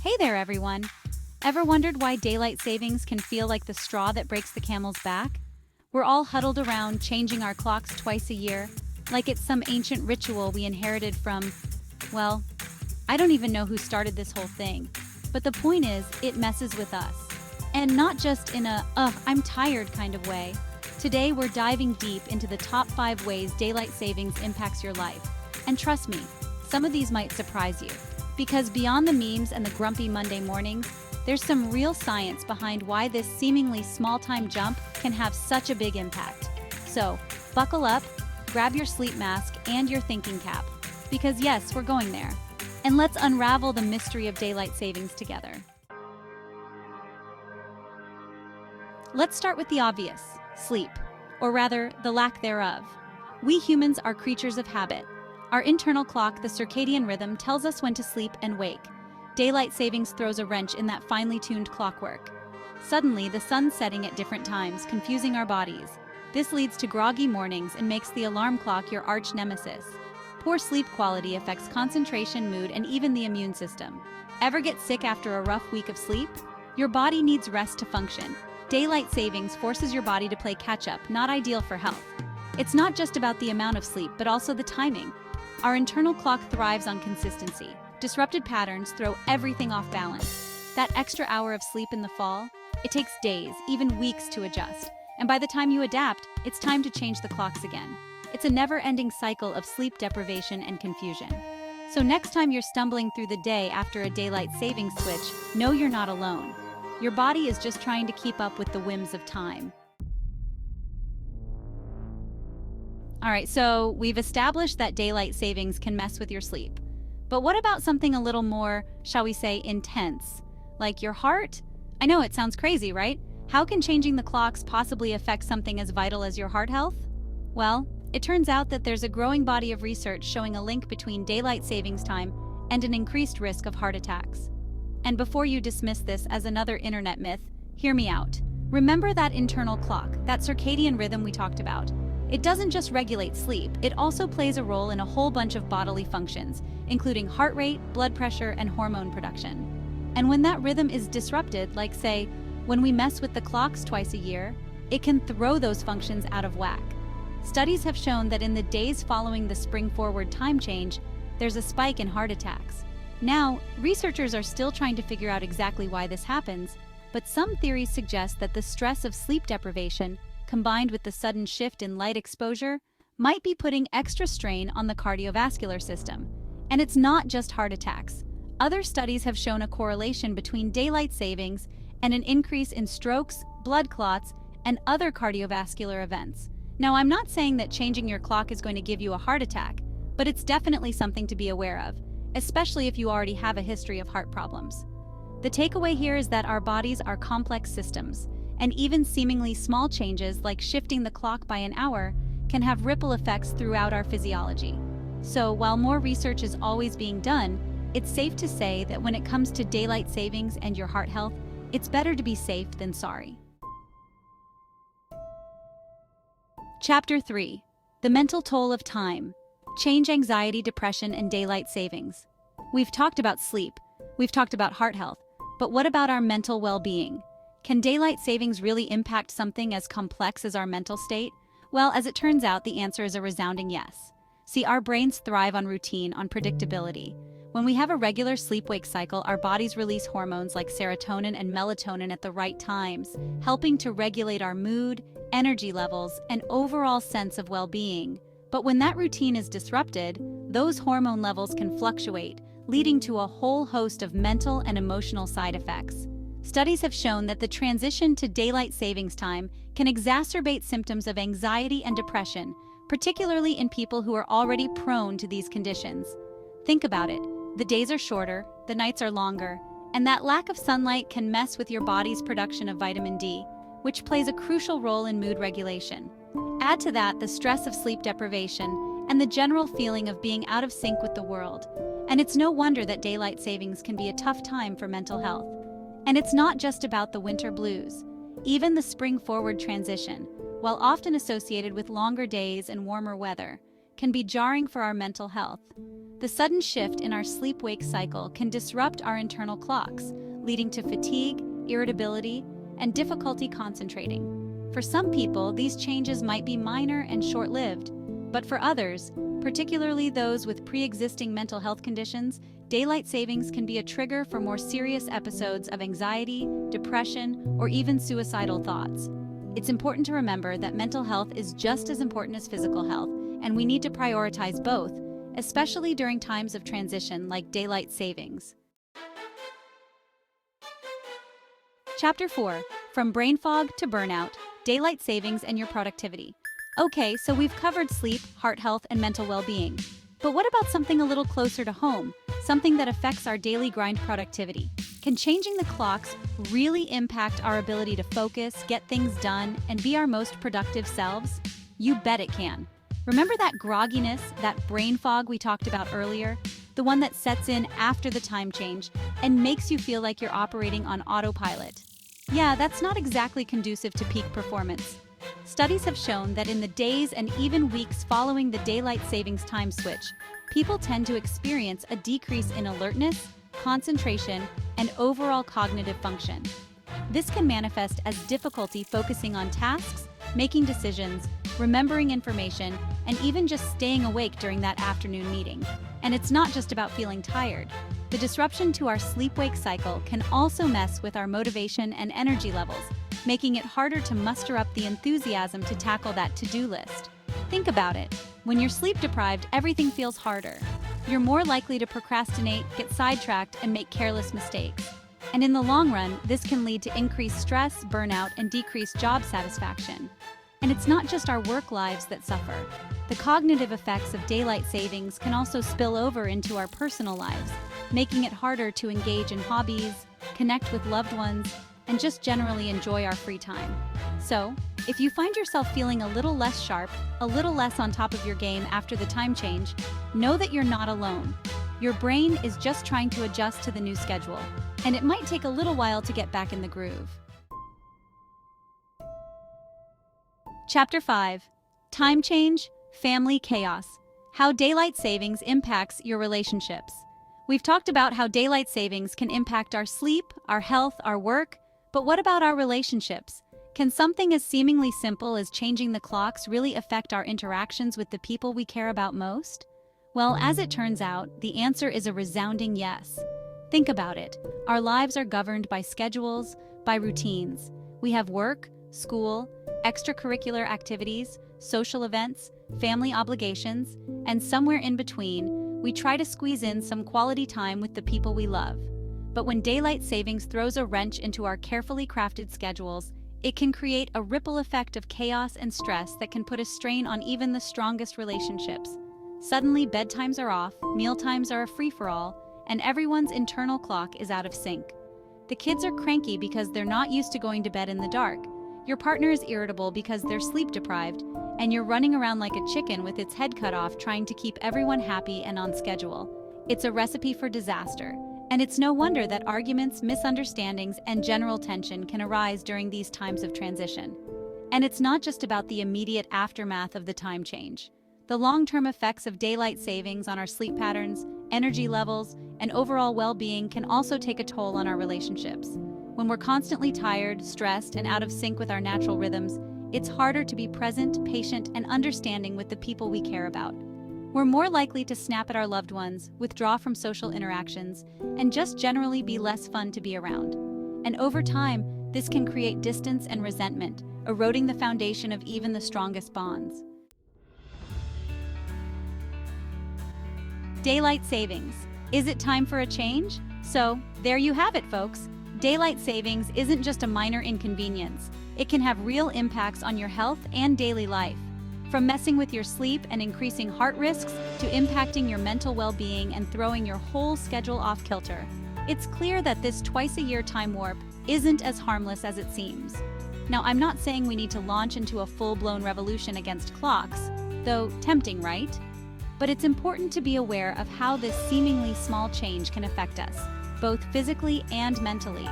Hey there, everyone! Ever wondered why daylight savings can feel like the straw that breaks the camel's back? We're all huddled around, changing our clocks twice a year, like it's some ancient ritual we inherited from, well, I don't even know who started this whole thing. But the point is, it messes with us. And not just in a, I'm tired kind of way. Today, we're diving deep into the top 5 ways daylight savings impacts your life. And trust me, some of these might surprise you. Because beyond the memes and the grumpy Monday mornings, there's some real science behind why this seemingly small-time jump can have such a big impact. So, buckle up, grab your sleep mask and your thinking cap. Because yes, we're going there. And let's unravel the mystery of daylight savings together. Let's start with the obvious, sleep, or rather, the lack thereof. We humans are creatures of habit. Our internal clock, the circadian rhythm, tells us when to sleep and wake. Daylight savings throws a wrench in that finely tuned clockwork. Suddenly, the sun's setting at different times, confusing our bodies. This leads to groggy mornings and makes the alarm clock your arch nemesis. Poor sleep quality affects concentration, mood, and even the immune system. Ever get sick after a rough week of sleep? Your body needs rest to function. Daylight savings forces your body to play catch-up, not ideal for health. It's not just about the amount of sleep, but also the timing. Our internal clock thrives on consistency. Disrupted patterns throw everything off balance. That extra hour of sleep in the fall, it takes days, even weeks to adjust. And by the time you adapt, it's time to change the clocks again. It's a never-ending cycle of sleep deprivation and confusion. So next time you're stumbling through the day after a daylight savings switch, know you're not alone. Your body is just trying to keep up with the whims of time. All right, so we've established that daylight savings can mess with your sleep. But what about something a little more, shall we say, intense? Like your heart? I know it sounds crazy, right? How can changing the clocks possibly affect something as vital as your heart health? Well, it turns out that there's a growing body of research showing a link between daylight savings time and an increased risk of heart attacks. And before you dismiss this as another internet myth, hear me out. Remember that internal clock, that circadian rhythm we talked about. It doesn't just regulate sleep, it also plays a role in a whole bunch of bodily functions, including heart rate, blood pressure, and hormone production. And when that rhythm is disrupted, like say, when we mess with the clocks twice a year, it can throw those functions out of whack. Studies have shown that in the days following the spring-forward time change, there's a spike in heart attacks. Now, researchers are still trying to figure out exactly why this happens, but some theories suggest that the stress of sleep deprivation combined with the sudden shift in light exposure, might be putting extra strain on the cardiovascular system. And it's not just heart attacks. Other studies have shown a correlation between daylight savings and an increase in strokes, blood clots, and other cardiovascular events. Now, I'm not saying that changing your clock is going to give you a heart attack, but it's definitely something to be aware of, especially if you already have a history of heart problems. The takeaway here is that our bodies are complex systems, and even seemingly small changes like shifting the clock by an hour can have ripple effects throughout our physiology. So while more research is always being done, it's safe to say that when it comes to daylight savings and your heart health, it's better to be safe than sorry. Chapter 3. The mental toll of time. Change anxiety, depression, and daylight savings. We've talked about sleep, we've talked about heart health, but what about our mental well-being? Can daylight savings really impact something as complex as our mental state? Well, as it turns out, the answer is a resounding yes. See, our brains thrive on routine, on predictability. When we have a regular sleep-wake cycle, our bodies release hormones like serotonin and melatonin at the right times, helping to regulate our mood, energy levels, and overall sense of well-being. But when that routine is disrupted, those hormone levels can fluctuate, leading to a whole host of mental and emotional side effects. Studies have shown that the transition to daylight savings time can exacerbate symptoms of anxiety and depression, particularly in people who are already prone to these conditions. Think about it. The days are shorter, the nights are longer, and that lack of sunlight can mess with your body's production of vitamin D, which plays a crucial role in mood regulation. Add to that the stress of sleep deprivation and the general feeling of being out of sync with the world, and it's no wonder that daylight savings can be a tough time for mental health. And it's not just about the winter blues. Even the spring-forward transition, while often associated with longer days and warmer weather, can be jarring for our mental health. The sudden shift in our sleep-wake cycle can disrupt our internal clocks, leading to fatigue, irritability, and difficulty concentrating. For some people, these changes might be minor and short-lived, but for others, particularly those with pre-existing mental health conditions, daylight savings can be a trigger for more serious episodes of anxiety, depression, or even suicidal thoughts. It's important to remember that mental health is just as important as physical health, and we need to prioritize both, especially during times of transition like daylight savings. Chapter 4: From Brain Fog to Burnout, Daylight Savings and Your Productivity. Okay, so we've covered sleep, heart health, and mental well-being. But what about something a little closer to home? Something that affects our daily grind productivity? Can changing the clocks really impact our ability to focus, get things done, and be our most productive selves? You bet it can. Remember that grogginess, that brain fog we talked about earlier? The one that sets in after the time change and makes you feel like you're operating on autopilot. Yeah, that's not exactly conducive to peak performance. Studies have shown that in the days and even weeks following the daylight savings time switch, people tend to experience a decrease in alertness, concentration, and overall cognitive function. This can manifest as difficulty focusing on tasks, making decisions, remembering information, and even just staying awake during that afternoon meeting. And it's not just about feeling tired. The disruption to our sleep-wake cycle can also mess with our motivation and energy levels, making it harder to muster up the enthusiasm to tackle that to-do list. Think about it. When you're sleep-deprived, everything feels harder. You're more likely to procrastinate, get sidetracked, and make careless mistakes. And in the long run, this can lead to increased stress, burnout, and decreased job satisfaction. And it's not just our work lives that suffer. The cognitive effects of daylight savings can also spill over into our personal lives, making it harder to engage in hobbies, connect with loved ones, and just generally enjoy our free time. So, if you find yourself feeling a little less sharp, a little less on top of your game after the time change, know that you're not alone. Your brain is just trying to adjust to the new schedule, and it might take a little while to get back in the groove. Chapter 5: Time Change, Family Chaos. How daylight savings impacts your relationships. We've talked about how daylight savings can impact our sleep, our health, our work, but what about our relationships? Can something as seemingly simple as changing the clocks really affect our interactions with the people we care about most? Well, as it turns out, the answer is a resounding yes. Think about it. Our lives are governed by schedules, by routines. We have work, school, extracurricular activities, social events, family obligations, and somewhere in between, we try to squeeze in some quality time with the people we love. But when daylight savings throws a wrench into our carefully crafted schedules, it can create a ripple effect of chaos and stress that can put a strain on even the strongest relationships. Suddenly, bedtimes are off, mealtimes are a free-for-all, and everyone's internal clock is out of sync. The kids are cranky because they're not used to going to bed in the dark. Your partner is irritable because they're sleep-deprived, and you're running around like a chicken with its head cut off trying to keep everyone happy and on schedule. It's a recipe for disaster. And it's no wonder that arguments, misunderstandings, and general tension can arise during these times of transition. And it's not just about the immediate aftermath of the time change. The long-term effects of daylight savings on our sleep patterns, energy levels, and overall well-being can also take a toll on our relationships. When we're constantly tired, stressed, and out of sync with our natural rhythms, it's harder to be present, patient, and understanding with the people we care about. We're more likely to snap at our loved ones, withdraw from social interactions, and just generally be less fun to be around. And over time, this can create distance and resentment, eroding the foundation of even the strongest bonds. Daylight savings. Is it time for a change? So, there you have it, folks. Daylight savings isn't just a minor inconvenience. It can have real impacts on your health and daily life. From messing with your sleep and increasing heart risks to impacting your mental well-being and throwing your whole schedule off kilter, it's clear that this twice-a-year time warp isn't as harmless as it seems. Now, I'm not saying we need to launch into a full-blown revolution against clocks, though tempting, right? But it's important to be aware of how this seemingly small change can affect us, both physically and mentally.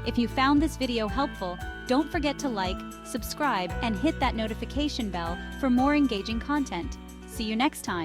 If you found this video helpful, don't forget to like, subscribe, and hit that notification bell for more engaging content. See you next time.